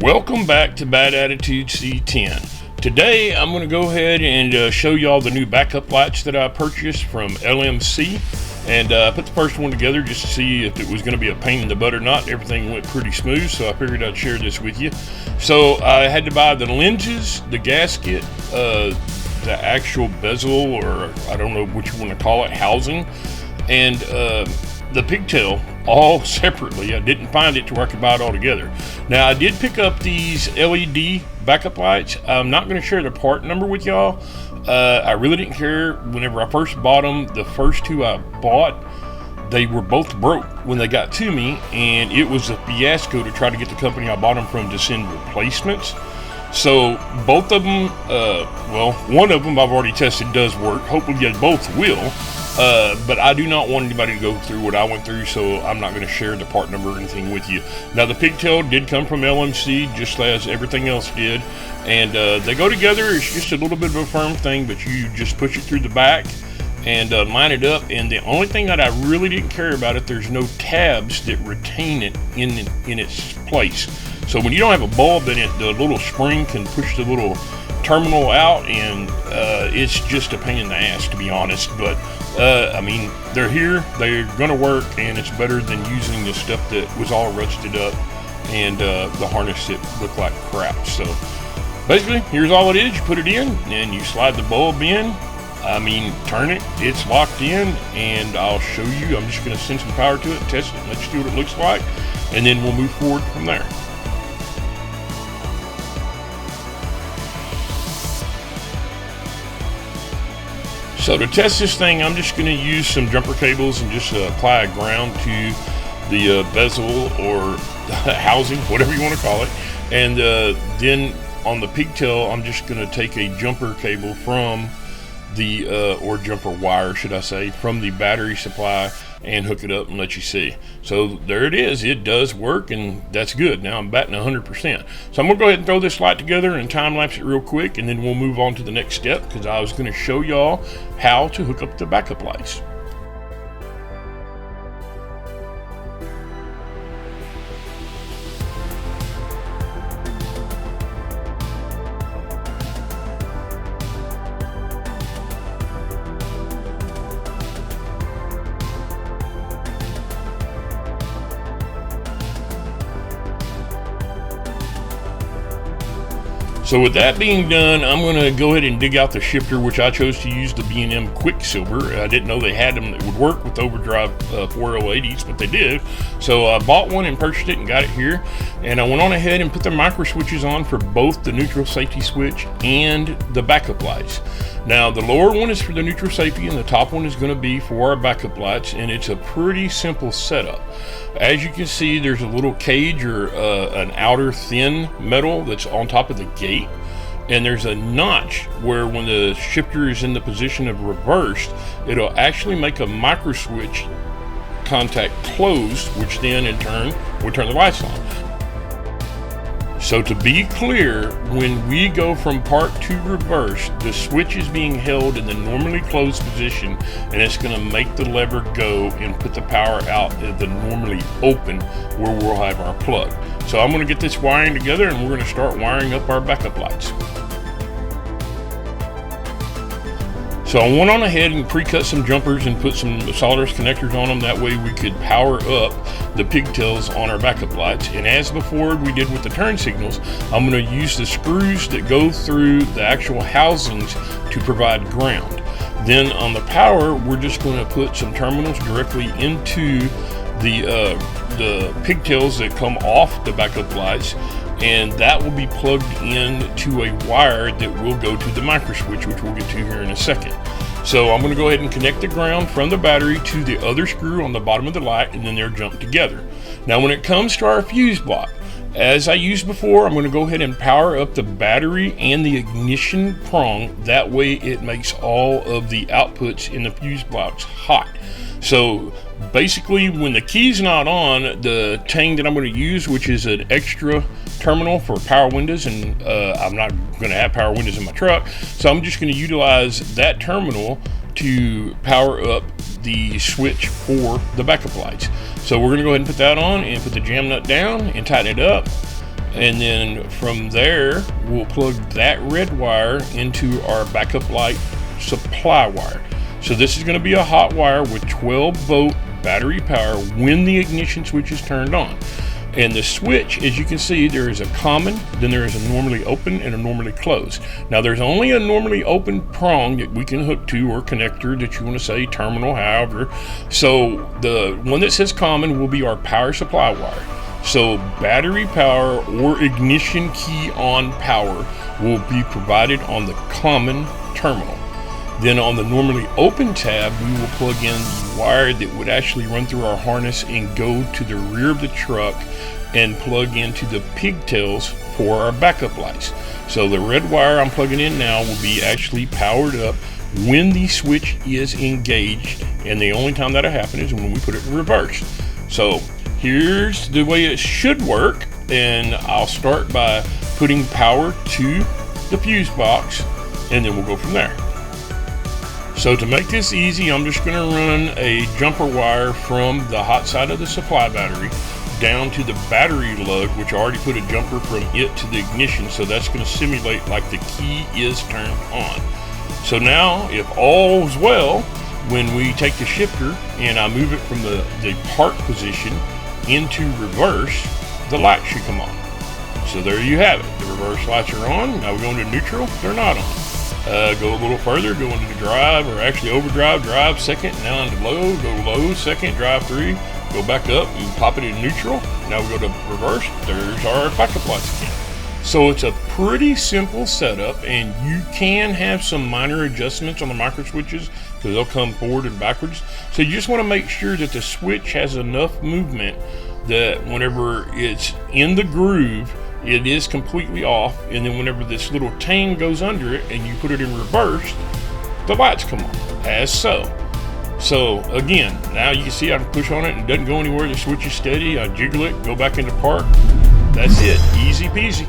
Welcome back to Bad Attitude C10. Today I'm going to go ahead and show y'all the new backup lights that I purchased from LMC, and I put the first one together just to see if it was going to be a pain in the butt or not. Everything went pretty smooth, so I figured I'd share this with you. So I had to buy the lenses, the gasket, the actual bezel, or I don't know what you want to call it, housing, and the pigtail all separately. I didn't find it to where I could buy it all together. Now I did pick up these LED backup lights. I'm not going to share the part number with y'all. I really didn't care. Whenever I first bought them, the first two I bought, they were both broke when they got to me, and it was a fiasco to try to get the company I bought them from to send replacements. So both of them, well, one of them I've already tested does work. Hopefully they both will. But I do not want anybody to go through what I went through, so I'm not going to share the part number or anything with you. Now, the pigtail did come from LMC, just as everything else did, and they go together. It's just a little bit of a firm thing, but you just push it through the back and line it up. And the only thing that I really didn't care about it, there's no tabs that retain it in its place. So when you don't have a bulb in it, the little spring can push the little terminal out, and it's just a pain in the ass, to be honest. But I mean, they're here, they're gonna work, and it's better than using the stuff that was all rusted up and the harness that looked like crap. So basically, here's all it is. You put it in and you slide the bulb in. I mean, turn it, it's locked in, and I'll show you. I'm just gonna send some power to it, test it, and let you see what it looks like, and then we'll move forward from there. So to test this thing, I'm just going to use some jumper cables and just apply a ground to the bezel or housing, whatever you want to call it. And then on the pigtail, I'm just going to take a jumper cable from the, or jumper wire, should I say, from the battery supply and hook it up and let you see. So there it is. It does work, and that's good. Now I'm batting 100%. So I'm gonna go ahead and throw this light together and time lapse it real quick, and then we'll move on to the next step, because I was gonna show y'all how to hook up the backup lights. So with that being done, I'm going to go ahead and dig out the shifter, which I chose to use the B&M Quicksilver. I didn't know they had them that would work with overdrive 4080s, but they did. So I bought one and purchased it and got it here. And I went on ahead and put the micro switches on for both the neutral safety switch and the backup lights. Now the lower one is for the neutral safety, and the top one is going to be for our backup lights, and it's a pretty simple setup. As you can see, there's a little cage or an outer thin metal that's on top of the gate, and there's a notch where when the shifter is in the position of reversed, it'll actually make a micro switch contact closed, which then in turn will turn the lights on. So to be clear, when we go from park to reverse, the switch is being held in the normally closed position, and it's going to make the lever go and put the power out of the normally open where we'll have our plug. So I'm going to get this wiring together, and we're going to start wiring up our backup lights. So I went on ahead and pre-cut some jumpers and put some solderless connectors on them. That way we could power up the pigtails on our backup lights. And as before we did with the turn signals, I'm going to use the screws that go through the actual housings to provide ground. Then on the power, we're just going to put some terminals directly into the pigtails that come off the backup lights, and that will be plugged in to a wire that will go to the micro switch, which we'll get to here in a second. So I'm going to go ahead and connect the ground from the battery to the other screw on the bottom of the light, and then they're jumped together. Now when it comes to our fuse block, as I used before, I'm going to go ahead and power up the battery and the ignition prong. That way it makes all of the outputs in the fuse blocks hot. So basically, when the key's not on, the tang that I'm going to use, which is an extra terminal for power windows, and I'm not going to have power windows in my truck, so I'm just going to utilize that terminal to power up the switch for the backup lights. So we're going to go ahead and put that on and put the jam nut down and tighten it up. And then from there, we'll plug that red wire into our backup light supply wire. So this is going to be a hot wire with 12-volt battery power when the ignition switch is turned on. And the switch, as you can see, there is a common, then there is a normally open and a normally closed. Now there's only a normally open prong that we can hook to, or connector that you want to say, terminal, however. So the one that says common will be our power supply wire. So battery power or ignition key on power will be provided on the common terminal. Then on the normally open tab, we will plug in the wire that would actually run through our harness and go to the rear of the truck and plug into the pigtails for our backup lights. So the red wire I'm plugging in now will be actually powered up when the switch is engaged, and the only time that'll happen is when we put it in reverse. So here's the way it should work, and I'll start by putting power to the fuse box, and then we'll go from there. So to make this easy, I'm just going to run a jumper wire from the hot side of the supply battery down to the battery lug, which I already put a jumper from it to the ignition, so that's going to simulate like the key is turned on. So now, if all's well, when we take the shifter and I move it from the park position into reverse, the light should come on. So there you have it. The reverse lights are on. Now we're going to neutral. They're not on. Go a little further, go into the drive, or actually overdrive, drive second, now into low, go low second, drive 3, go back up and pop it in neutral. Now we go to reverse, there's our backup lights again. So it's a pretty simple setup, and you can have some minor adjustments on the micro switches because they'll come forward and backwards. So you just want to make sure that the switch has enough movement that whenever it's in the groove, it is completely off, and then whenever this little tang goes under it and you put it in reverse, the lights come on, as so. So again, now you can see I can push on it and it doesn't go anywhere. The switch is steady. I jiggle it, go back into park. That's it, easy peasy.